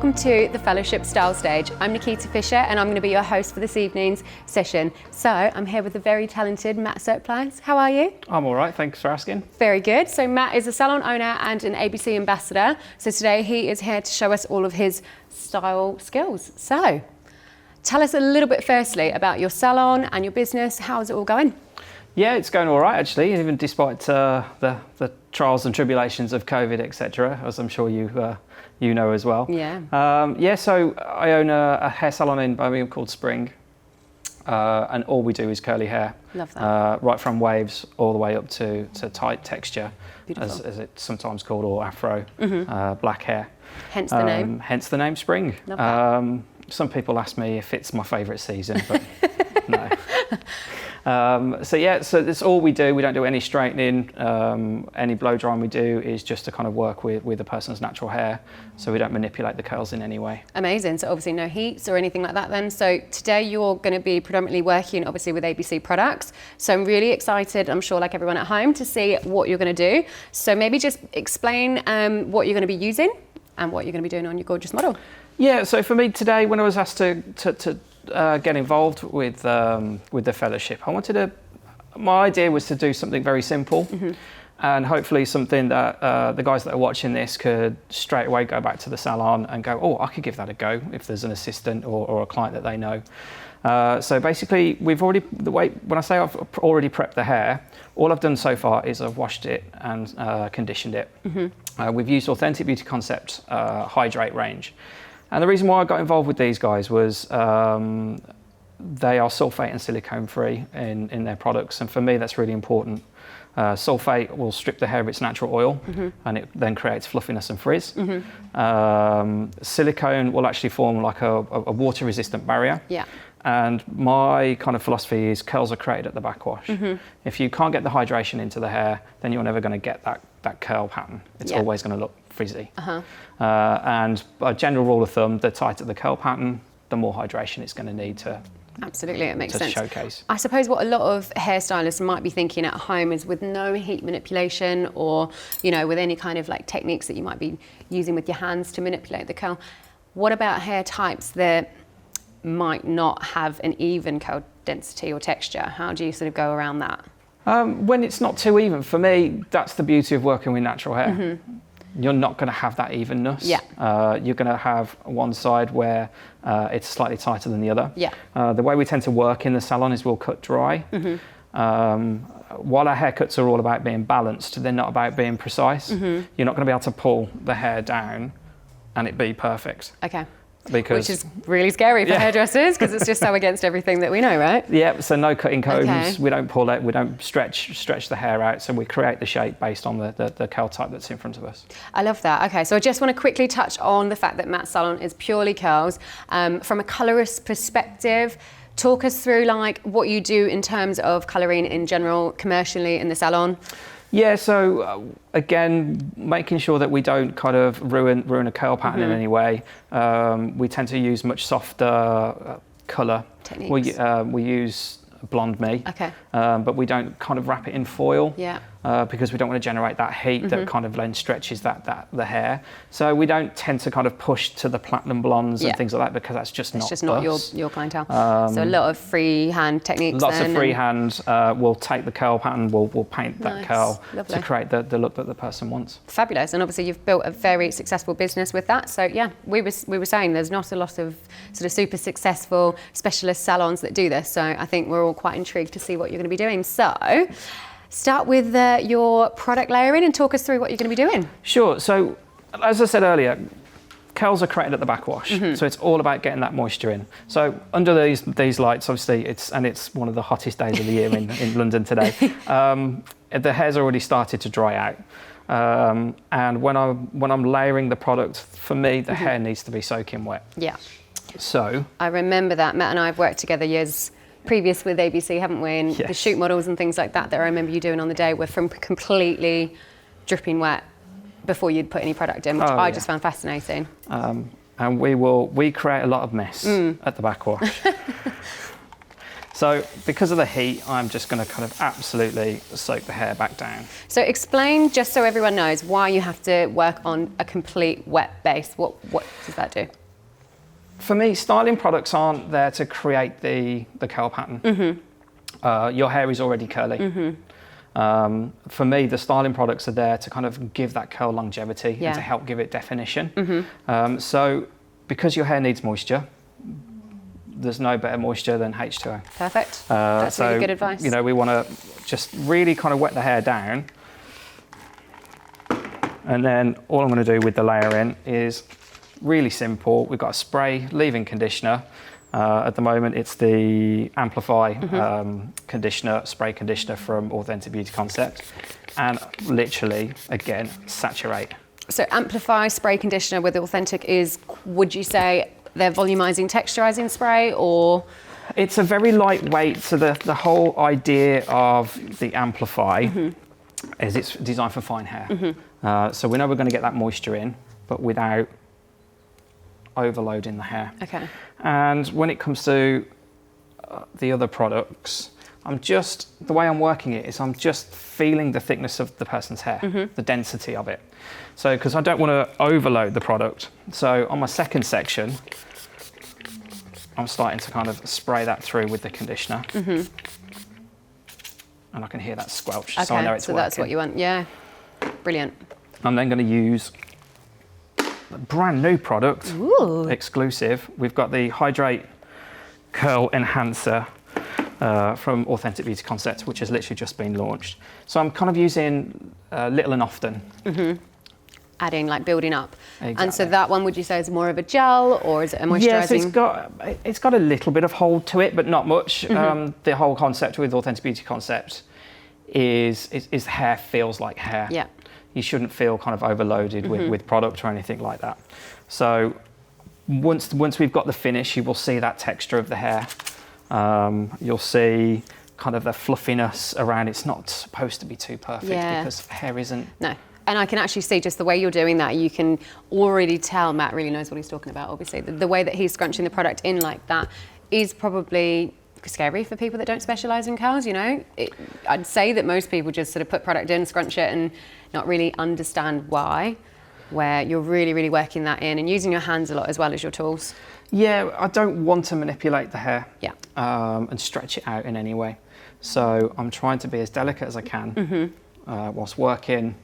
welcome to the Fellowship Style Stage. I'm Nikita Fisher and I'm going to be your host for this evening's session. So I'm here with the very talented Matt Surplice. How are you? I'm all right, thanks for asking. Very good. So Matt is a salon owner and an ABC Ambassador. So today he is here to show us all of his style skills. So tell us a little bit firstly about your salon and your business. How is it all going? Yeah, it's going all right actually, even despite the trials and tribulations of COVID, etc., as I'm sure you know as well. Yeah. So I own a hair salon in Birmingham called Spring, and all we do is curly hair. Love that. Right from waves all the way up to tight texture, Beautiful. as it's sometimes called, or afro, black hair. Hence the name. Hence the name Spring. Love that. Some people ask me if it's my favourite season, but no. So that's all we do. We don't do any straightening. Any blow drying we do is just to kind of work with a person's natural hair, so we don't manipulate the curls in any way. Amazing. So obviously no heats or anything like that then. So today you're going to be predominantly working obviously with ABC products. So I'm really excited, I'm sure like everyone at home, to see what you're going to do. So maybe just explain what you're going to be using and what you're going to be doing on your gorgeous model. Yeah, so for me today, when I was asked to get involved with the fellowship, my idea was to do something very simple, and hopefully something that the guys that are watching this could straight away go back to the salon and go, oh, I could give that a go if there's an assistant or a client that they know. So basically, when I say I've already prepped the hair, all I've done so far is I've washed it and conditioned it. We've used Authentic Beauty Concept Hydrate range. And the reason why I got involved with these guys was they are sulfate and silicone free in their products. And for me, that's really important. Sulfate will strip the hair of its natural oil, and it then creates fluffiness and frizz. Silicone will actually form like a water resistant barrier. Yeah. And my kind of philosophy is curls are created at the backwash. If you can't get the hydration into the hair, then you're never going to get that curl pattern. It's always going to look frizzy. And a general rule of thumb, the tighter the curl pattern, the more hydration it's going to need to absolutely, it makes sense. Showcase. I suppose what a lot of hairstylists might be thinking at home is with no heat manipulation or, with any kind of like techniques that you might be using with your hands to manipulate the curl. What about hair types that might not have an even curl density or texture? How do you sort of go around that? When it's not too even, for me, that's the beauty of working with natural hair. You're not going to have that evenness. Yeah. You're going to have one side where it's slightly tighter than the other. Yeah. The way we tend to work in the salon is we'll cut dry. While our haircuts are all about being balanced, they're not about being precise. You're not going to be able to pull the hair down and it be perfect. Okay. Which is really scary for hairdressers because it's just so against everything that we know, right? Yeah, so no cutting combs, Okay. We don't pull it, we don't stretch the hair out, so we create the shape based on the curl type that's in front of us. I love that. Okay, so I just want to quickly touch on the fact that Matt's salon is purely curls. From a colorist perspective, talk us through like what you do in terms of colouring in general, commercially in the salon. Yeah, so again, making sure that we don't kind of ruin a curl pattern in any way. We tend to use much softer colour techniques. We use Blonde Me, okay, but we don't kind of wrap it in foil. Yeah. Because we don't want to generate that heat that kind of then stretches the hair. So we don't tend to kind of push to the platinum blondes and things like that because that's just it's not just not your clientele. So a lot of freehand techniques. Lots of freehand. We'll take the curl pattern, we'll paint that curl Lovely. to create the look that the person wants. Fabulous, and obviously you've built a very successful business with that. So yeah, we were saying there's not a lot of sort of super successful specialist salons that do this. So I think we're all quite intrigued to see what you're going to be doing. So start with your product layering and talk us through what you're going to be doing. Sure. So, as I said earlier, curls are created at the backwash, so it's all about getting that moisture in. So under these lights, obviously, it's one of the hottest days of the year in London today. The hair's already started to dry out, and when I'm layering the product, for me, the hair needs to be soaking wet. Yeah. So I remember that Matt and I have worked together years previous with ABC, haven't we? And the shoot models and things like that I remember you doing on the day were from completely dripping wet before you'd put any product in, which I just found fascinating. And we create a lot of mess at the backwash. So because of the heat, I'm just going to kind of absolutely soak the hair back down. So explain, just so everyone knows, why you have to work on a complete wet base. What does that do? For me, styling products aren't there to create the curl pattern. Your hair is already curly. For me, the styling products are there to kind of give that curl longevity and to help give it definition. So because your hair needs moisture, there's no better moisture than H2O. Perfect. That's really good advice. You know, we want to just really kind of wet the hair down. And then all I'm going to do with the layer in is really simple. We've got a spray leave-in conditioner. At the moment, it's the Amplify spray conditioner from Authentic Beauty Concept. And literally, again, saturate. So Amplify spray conditioner with Authentic is, would you say, their volumizing, texturizing spray, or? It's a very lightweight, so the whole idea of the Amplify is it's designed for fine hair. So we know we're going to get that moisture in, but without overloading the hair. Okay. And when it comes to the other products, the way I'm working it is I'm just feeling the thickness of the person's hair, the density of it. So, because I don't want to overload the product. So on my second section, I'm starting to kind of spray that through with the conditioner. And I can hear that squelch, so I know it's working. That's what you want, yeah. Brilliant. I'm then going to use a brand new product, exclusive. We've got the Hydrate Curl Enhancer from Authentic Beauty Concept, which has literally just been launched. So I'm kind of using little and often. Adding, like building up. Exactly. And so that one, would you say, is more of a gel, or is it a moisturizing? Yes, it's got a little bit of hold to it, but not much. The whole concept with Authentic Beauty Concept is hair feels like hair. Yeah. You shouldn't feel kind of overloaded with product or anything like that. So once we've got the finish, you will see that texture of the hair. You'll see kind of the fluffiness around. It's not supposed to be too perfect because hair isn't. No. And I can actually see just the way you're doing that, you can already tell Matt really knows what he's talking about, obviously. The way that he's scrunching the product in like that is probably scary for people that don't specialise in curls, you know. I'd say that most people just sort of put product in, scrunch it, and not really understand why, where you're really, really working that in and using your hands a lot as well as your tools. Yeah, I don't want to manipulate the hair and stretch it out in any way. So I'm trying to be as delicate as I can whilst working.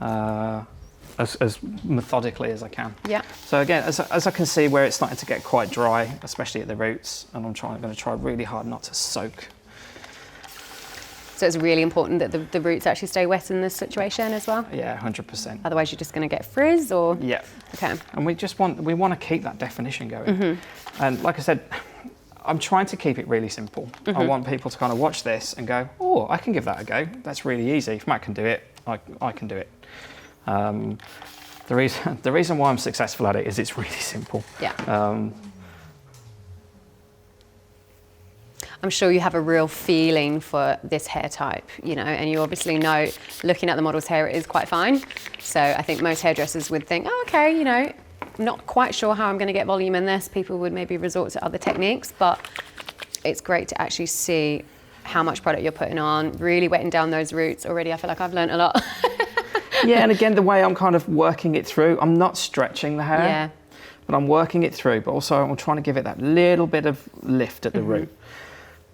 As methodically as I can. Yeah. So again, as I can see where it's starting to get quite dry, especially at the roots, and I'm going to try really hard not to soak. So it's really important that the roots actually stay wet in this situation as well? Yeah, 100%. Otherwise you're just going to get frizz, or? Yeah. Okay. And we want to keep that definition going. And like I said, I'm trying to keep it really simple. I want people to kind of watch this and go, oh, I can give that a go. That's really easy. If Matt can do it, I can do it. The reason why I'm successful at it is it's really simple. Yeah. I'm sure you have a real feeling for this hair type, you know, and you obviously know, looking at the model's hair, it is quite fine. So I think most hairdressers would think, oh, okay, you know, not quite sure how I'm going to get volume in this. People would maybe resort to other techniques, but it's great to actually see how much product you're putting on, really wetting down those roots. Already I feel like I've learned a lot. Yeah, and again, the way I'm kind of working it through, I'm not stretching the hair, but I'm working it through, but also I'm trying to give it that little bit of lift at the root,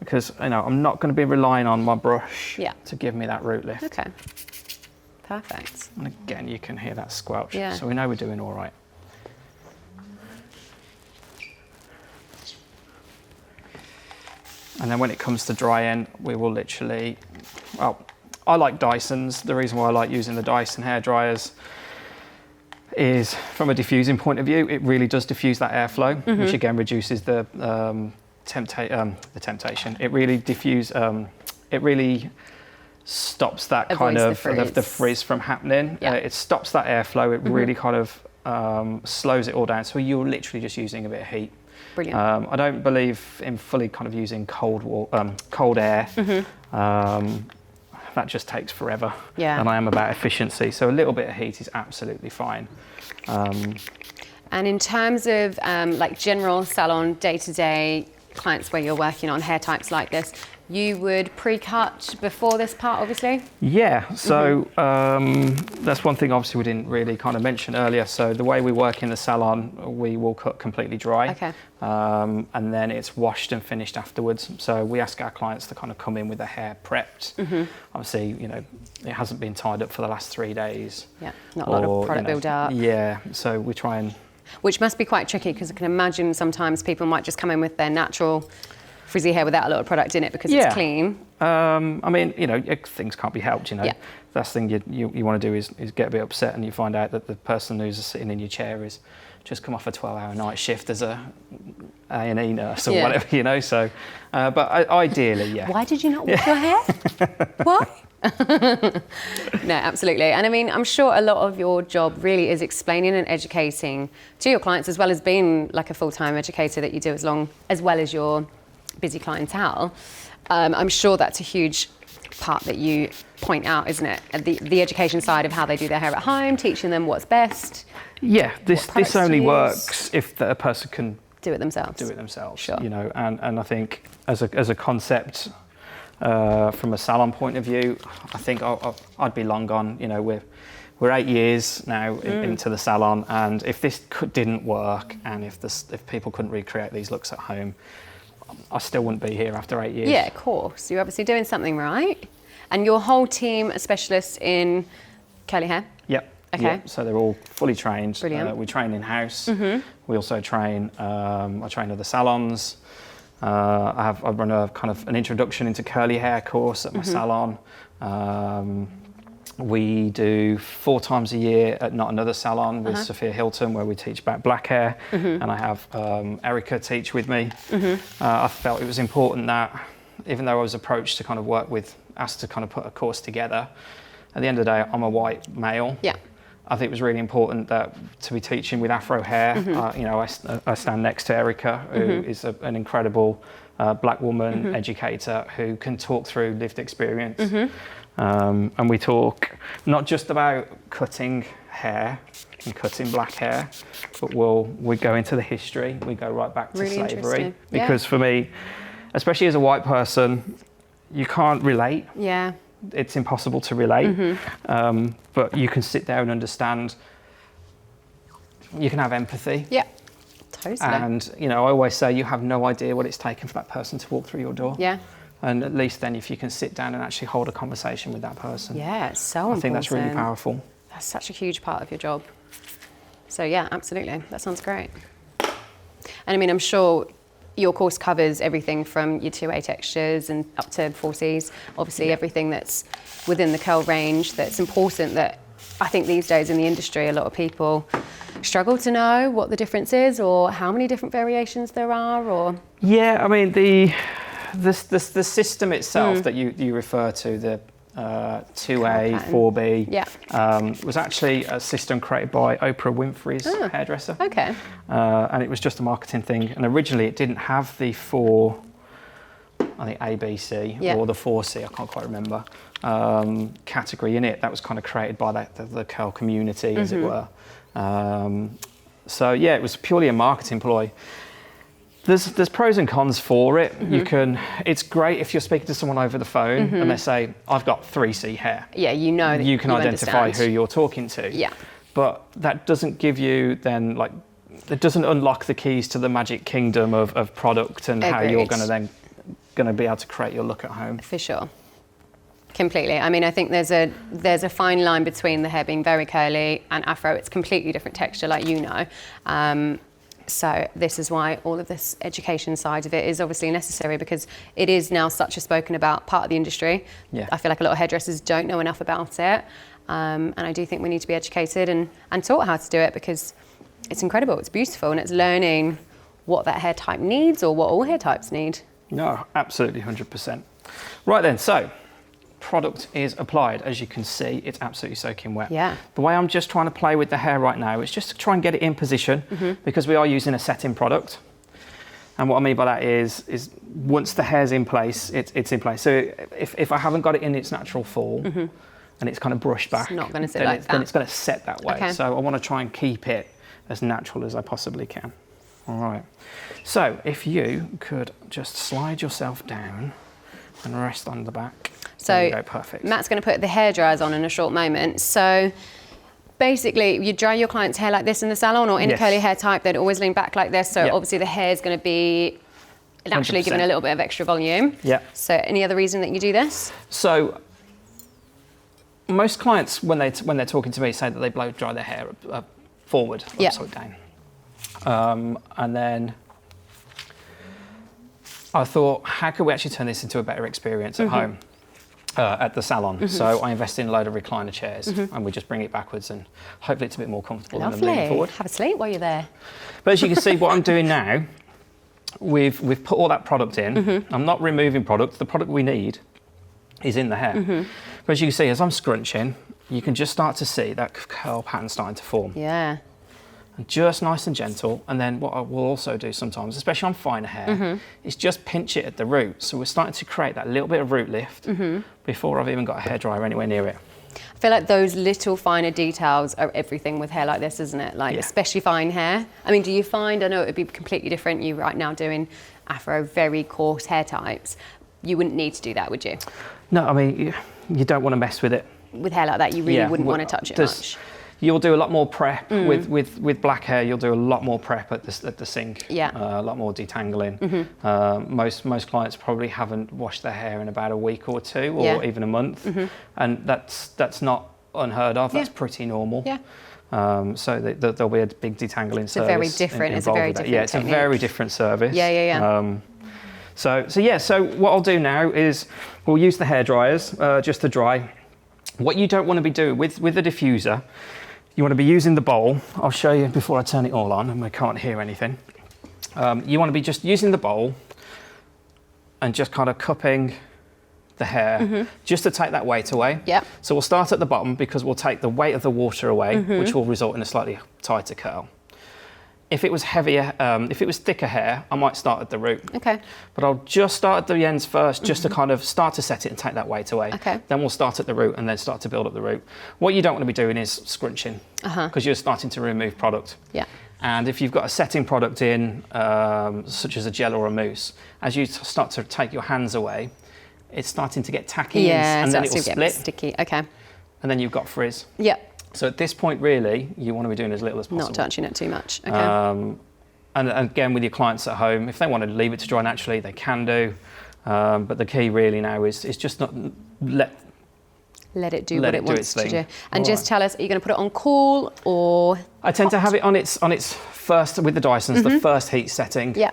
because, you know, I'm not going to be relying on my brush to give me that root lift. Okay, perfect. And again, you can hear that squelch, yeah. So we know we're doing all right. And then when it comes to dry end, we will literally, well, I like Dysons. The reason why I like using the Dyson hair dryers is from a diffusing point of view, it really does diffuse that airflow, which again reduces the temptation. It really it really stops that kind of the frizz from happening. Yeah. It stops that airflow. It really kind of slows it all down. So you're literally just using a bit of heat. Brilliant. I don't believe in fully kind of using cold air. That just takes forever. Yeah. And I am about efficiency, so a little bit of heat is absolutely fine. And in terms of like general salon day-to-day clients where you're working on hair types like this, you would pre-cut before this part, obviously? Yeah, so that's one thing obviously we didn't really kind of mention earlier. So the way we work in the salon, we will cut completely dry. Okay. And then it's washed and finished afterwards. So we ask our clients to kind of come in with their hair prepped. Obviously, you know, it hasn't been tied up for the last 3 days. Yeah, not a lot of product build up. Yeah, so we try and... Which must be quite tricky, because I can imagine sometimes people might just come in with their natural frizzy hair without a lot of product in it because it's clean. I mean, you know, things can't be helped, you know. Yeah. Last thing you want to do is get a bit upset and you find out that the person who's sitting in your chair is just come off a 12-hour night shift as a A&E nurse or whatever, you know. So, but ideally, yeah. Why did you not wash your hair? Why? No, absolutely. And I mean, I'm sure a lot of your job really is explaining and educating to your clients, as well as being like a full-time educator that you do as well as your busy clientele. I'm sure that's a huge part that you point out, isn't it? The education side of how they do their hair at home, teaching them what's best. Yeah, this only works if a person can do it themselves. Sure. You know, and I think as a concept, from a salon point of view, I think I'd be long gone. You know, we're 8 years now into the salon, and if this didn't work, and if people couldn't recreate these looks at home, I still wouldn't be here after 8 years. Yeah, of course. You're obviously doing something right. And your whole team are specialists in curly hair? Yep. Okay. Yep. So they're all fully trained. Brilliant. We train in-house. We also train, I train other salons. I run a kind of an introduction into curly hair course at my salon. We do 4 times a year at Not Another Salon with Sophia Hilton, where we teach about black hair, and I have Erica teach with me. I felt it was important that, even though I was approached to kind of asked to kind of put a course together, at the end of the day, I'm a white male. Yeah. I think it was really important that to be teaching with Afro hair. You know, I stand next to Erica, who is an incredible black woman educator who can talk through lived experience. And we talk not just about cutting hair and cutting black hair, but we go into the history. We go right back to slavery. Because for me, especially as a white person, you can't relate. Yeah. It's impossible to relate. But you can sit there and understand. You can have empathy. Yeah. Totally. And, you know, I always say you have no idea what it's taken for that person to walk through your door. Yeah. And at least then if you can sit down and actually hold a conversation with that person. Yeah, it's so important. I think that's really powerful. That's such a huge part of your job. So yeah, absolutely. That sounds great. And I mean, I'm sure your course covers everything from your 2A textures and up to 4Cs. Obviously everything that's within the curl range that's important, that I think these days in the industry, a lot of people struggle to know what the difference is or how many different variations there are, or... Yeah, I mean, the system itself that you refer to, the 2A, 4B, was actually a system created by Oprah Winfrey's hairdresser. Okay. And it was just a marketing thing. And originally it didn't have the 4, I think ABC or the 4C, I can't quite remember, category in it. That was kind of created by the curl community, as it were. So yeah, it was purely a marketing ploy. There's pros and cons for it. It's great if you're speaking to someone over the phone and they say, I've got 3C hair. Yeah, you know that you can identify understand who you're talking to. Yeah. But that doesn't give you then, like, it doesn't unlock the keys to the magic kingdom of product and how you're going to be able to create your look at home. For sure. Completely. I mean, I think there's a fine line between the hair being very curly and afro. It's completely different texture, like you know. So this is why all of this education side of it is obviously necessary, because it is now such a spoken about part of the industry. Yeah. I feel like a lot of hairdressers don't know enough about it. And I do think we need to be educated and taught how to do it, because it's incredible, it's beautiful, and it's learning what that hair type needs, or what all hair types need. No, absolutely, 100%. Right then, so product is applied. As you can see, it's absolutely soaking wet. Yeah. The way I'm just trying to play with the hair right now is just to try and get it in position, because we are using a setting product. And what I mean by that is once the hair's in place, it's in place. So if I haven't got it in its natural fall and it's kind of brushed back, it's not going to sit like that. Then it's going to set that way. Okay. So I want to try and keep it as natural as I possibly can. All right. So if you could just slide yourself down and rest on the back. So there you go, perfect. Matt's going to put the hair dryers on in a short moment. So basically, you dry your client's hair like this in the salon, or any curly hair type, they'd always lean back like this. So obviously the hair is going to be naturally 100%. given a little bit of extra volume. Yeah. So any other reason that you do this? So most clients, when they're talking to me, say that they blow dry their hair forward, upside down. And then I thought, how could we actually turn this into a better experience at home, at the salon? So I invested in a load of recliner chairs, and we just bring it backwards, and hopefully it's a bit more comfortable than leaning forward. Have a sleep while you're there. But as you can see, what I'm doing now, we've put all that product in. I'm not removing product. The product we need is in the hair. But as you can see, as I'm scrunching, you can just start to see that curl pattern starting to form. Yeah. And just nice and gentle. And then what I will also do sometimes, especially on finer hair, is just pinch it at the root. So we're starting to create that little bit of root lift before I've even got a hairdryer anywhere near it. I feel like those little finer details are everything with hair like this, isn't it? Like, especially fine hair. I mean, do you find, I know it would be completely different, you right now doing afro, very coarse hair types, you wouldn't need to do that, would you? No, I mean, you don't want to mess with it. With hair like that, you really wouldn't want to touch it much. You'll do a lot more prep with black hair. You'll do a lot more prep at the sink. Yeah. A lot more detangling. Most clients probably haven't washed their hair in about a week or two, or even a month, and that's not unheard of. That's pretty normal. Yeah. So there'll be a big detangling service. It's a very different technique. Yeah, it's a very different service. Yeah. So what I'll do now is we'll use the hair dryers just to dry. What you don't want to be doing with the diffuser, you want to be using the bowl. I'll show you before I turn it all on and we can't hear anything. You want to be just using the bowl and just kind of cupping the hair just to take that weight away. Yep. So we'll start at the bottom because we'll take the weight of the water away, which will result in a slightly tighter curl. If it was heavier, if it was thicker hair, I might start at the root. Okay. But I'll just start at the ends first, just to kind of start to set it and take that weight away. Okay. Then we'll start at the root and then start to build up the root. What you don't want to be doing is scrunching, because you're starting to remove product. Yeah. And if you've got a setting product in, such as a gel or a mousse, as you start to take your hands away, it's starting to get tacky and then it will split. Sticky. Okay. And then you've got frizz. Yeah. So at this point, really, you want to be doing as little as possible. Not touching it too much. Okay. And again, with your clients at home, if they want to leave it to dry naturally, they can do. But the key really now is just not let it do what it wants to do. And All just tell us, are you going to put it on cool or I tend to have it on its first, with the Dysons, the first heat setting. Yeah.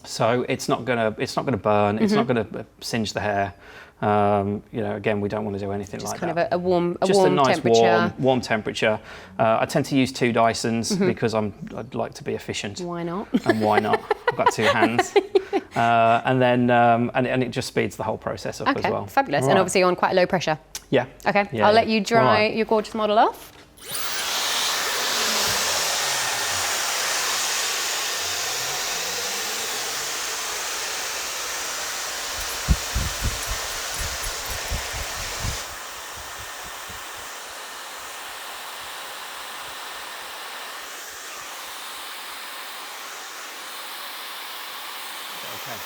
So it's not gonna burn. It's not gonna singe the hair. Again, we don't want to do anything like that. Just kind of a warm nice temperature. warm temperature. I tend to use 2 Dysons because I'd like to be efficient. Why not? And why not? I've got 2 hands. And then and it just speeds the whole process up as well. Okay, fabulous. Right. And obviously on quite low pressure. Yeah. Okay, Yeah, I'll let you dry your gorgeous model off. Okay.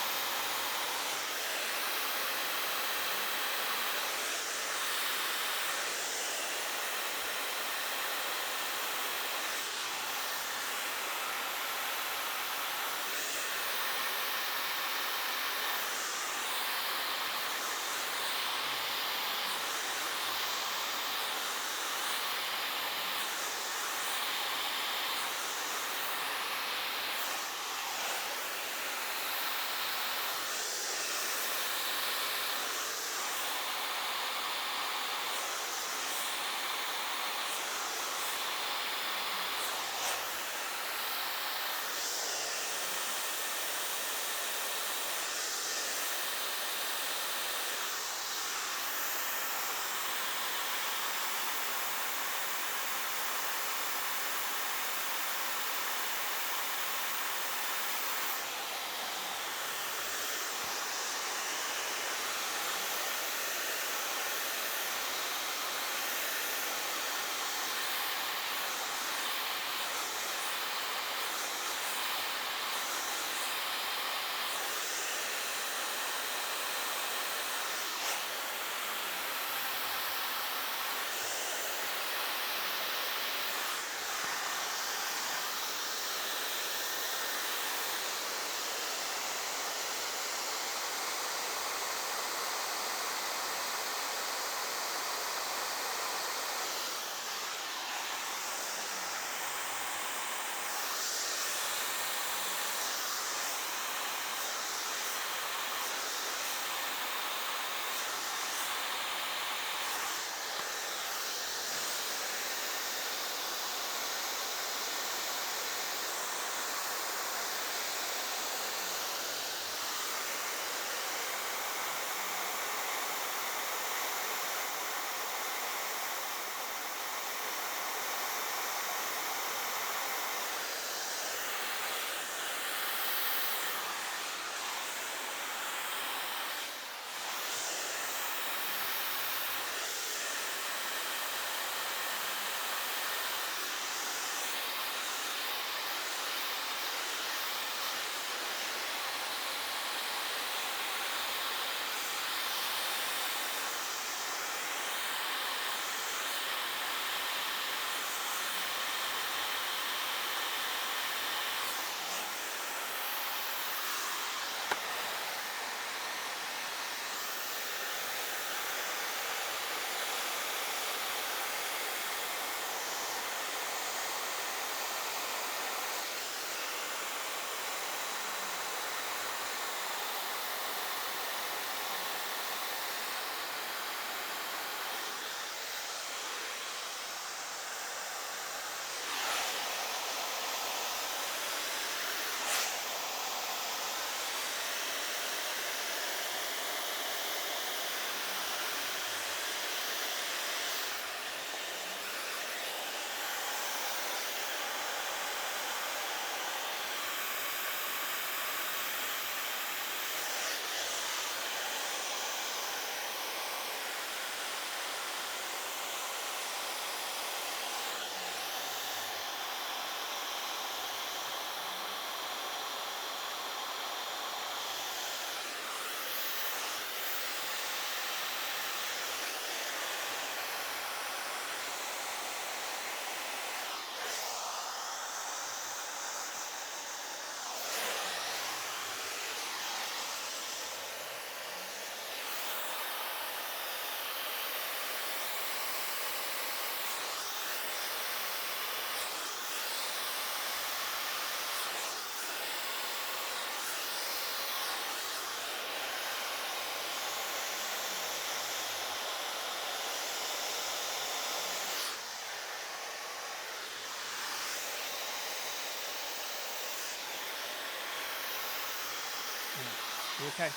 You okay? Yeah.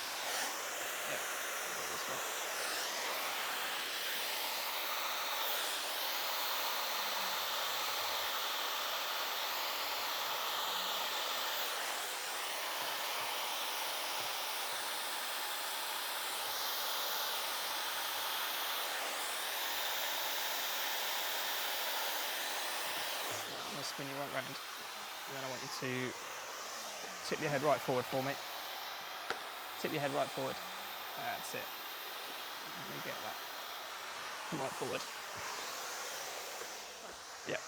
This way. I'm going to spin you right round, and then I want you to tip your head right forward for me. Tip your head right forward. That's it. Let me get that. Come right forward. Yeah.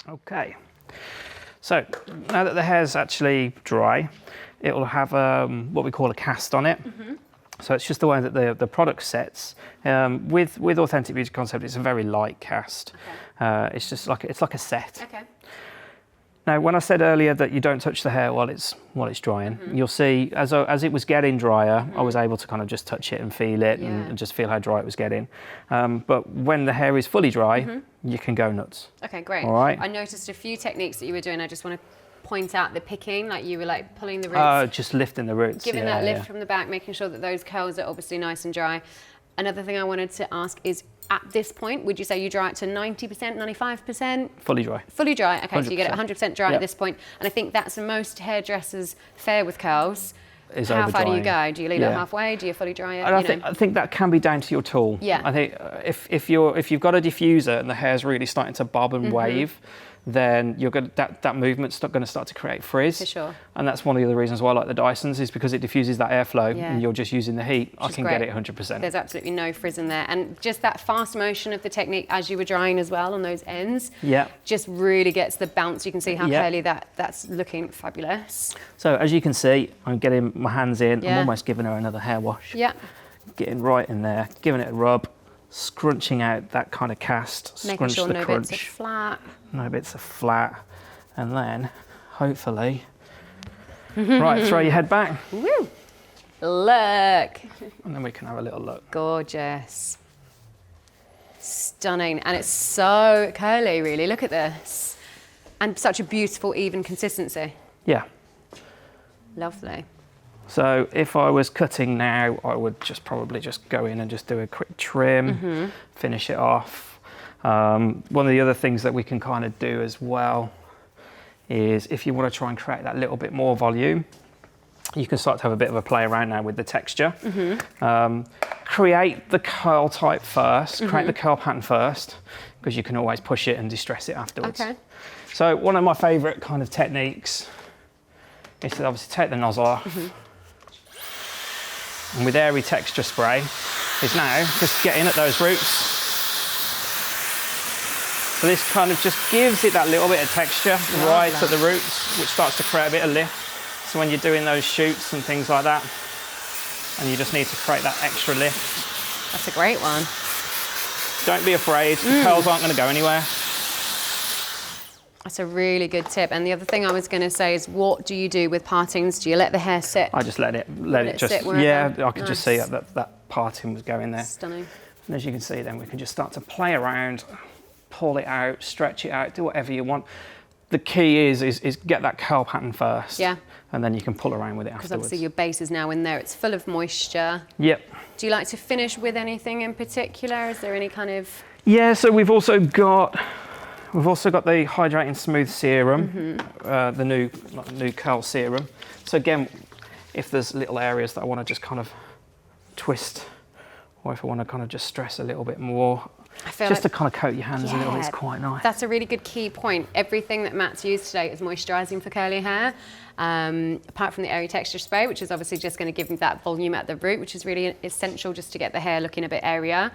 Okay, so now that the hair's actually dry, it will have what we call a cast on it. Mm-hmm. So it's just the way that the product sets. With Authentic Beauty Concept, it's a very light cast. Okay. It's just like a set. Okay. Now, when I said earlier that you don't touch the hair while it's drying, mm-hmm. you'll see as it was getting drier, mm-hmm. I was able to kind of just touch it and feel it, and just feel how dry it was getting. But when the hair is fully dry, mm-hmm. you can go nuts. Okay, great. All right. I noticed a few techniques that you were doing. I just want to point out the picking, like you were like pulling the roots. Just lifting the roots. Giving that lift from the back, making sure that those curls are obviously nice and dry. Another thing I wanted to ask is, at this point, would you say you dry it to 90%, 95%? Fully dry. Fully dry, okay, 100%. So you get it 100% dry yep. at this point. And I think that's most hairdressers fare with curls. Is how far do you go? Do you leave it halfway? Do you fully dry it? I think that can be down to your tool. Yeah. I think if you've got a diffuser and the hair's really starting to bob and mm-hmm. wave, then you're going that movement's not going to start to create frizz. For sure. And that's one of the other reasons why I like the Dysons, is because it diffuses that airflow and you're just using the heat. I can get it 100%. There's absolutely no frizz in there. And just that fast motion of the technique as you were drying as well on those ends, just really gets the bounce. You can see how curly that's looking fabulous. So as you can see, I'm getting my hands in. I'm almost giving her another hair wash. Yeah. Getting right in there, giving it a rub, scrunching out that kind of cast, making sure no crunch. bits are flat. No bits are flat. And then, hopefully, right, throw your head back. Woo! Look. And then we can have a little look. Gorgeous. Stunning. And it's so curly, really. Look at this. And such a beautiful, even consistency. Yeah. Lovely. So if I was cutting now, I would probably just go in and just do a quick trim, finish it off. One of the other things that we can kind of do as well is, if you want to try and create that little bit more volume, you can start to have a bit of a play around now with the texture. Create the curl type first, create the curl pattern first, because you can always push it and distress it afterwards. Okay. So one of my favorite kind of techniques is to obviously take the nozzle off. and with airy texture spray is now just getting at those roots. So this kind of just gives it that little bit of texture right at the roots, which starts to create a bit of lift. So when you're doing those shoots and things like that, and you just need to create that extra lift. That's a great one. Don't be afraid, the curls aren't going to go anywhere. That's a really good tip. And the other thing I was going to say is, what do you do with partings? Do you let the hair sit? I just let it just sit wherever? yeah. I could just see that parting was going there. Stunning. And as you can see, then we can just start to play around, pull it out, stretch it out, do whatever you want. The key is get that curl pattern first. Yeah. And then you can pull around with it afterwards. Because obviously your base is now in there. It's full of moisture. Yep. Do you like to finish with anything in particular? Is there any kind of? Yeah. So we've also got the hydrating smooth serum, the new curl serum. So again, if there's little areas that I want to just kind of twist, or if I want to kind of just stress a little bit more, I feel just like, to kind of coat your hands a little bit is quite nice. That's a really good key point. Everything that Matt's used today is moisturising for curly hair, apart from the airy texture spray, which is obviously just going to give you that volume at the root, which is really essential just to get the hair looking a bit airier.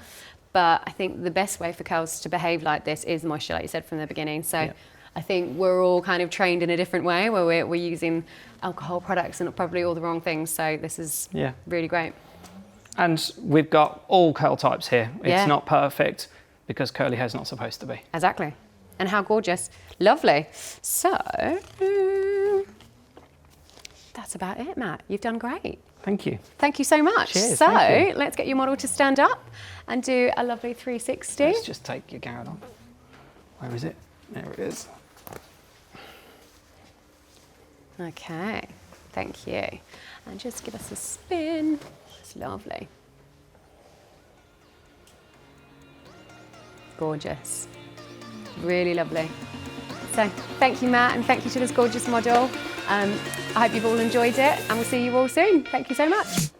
But I think the best way for curls to behave like this is moisture, like you said from the beginning. So I think we're all kind of trained in a different way, where we're using alcohol products and probably all the wrong things. So this is really great. And we've got all curl types here. It's Yeah. not perfect, because curly hair's not supposed to be. Exactly. And how gorgeous. Lovely. So that's about it, Matt. You've done great. Thank you. Thank you so much. Cheers, so thank you. let's get your model to stand up and do a lovely 360. Let's just take your gown off. Where is it? There it is. Okay, thank you. And just give us a spin. It's lovely. Gorgeous. Really lovely. So thank you, Matt, and thank you to this gorgeous model. I hope you've all enjoyed it, and we'll see you all soon. Thank you so much.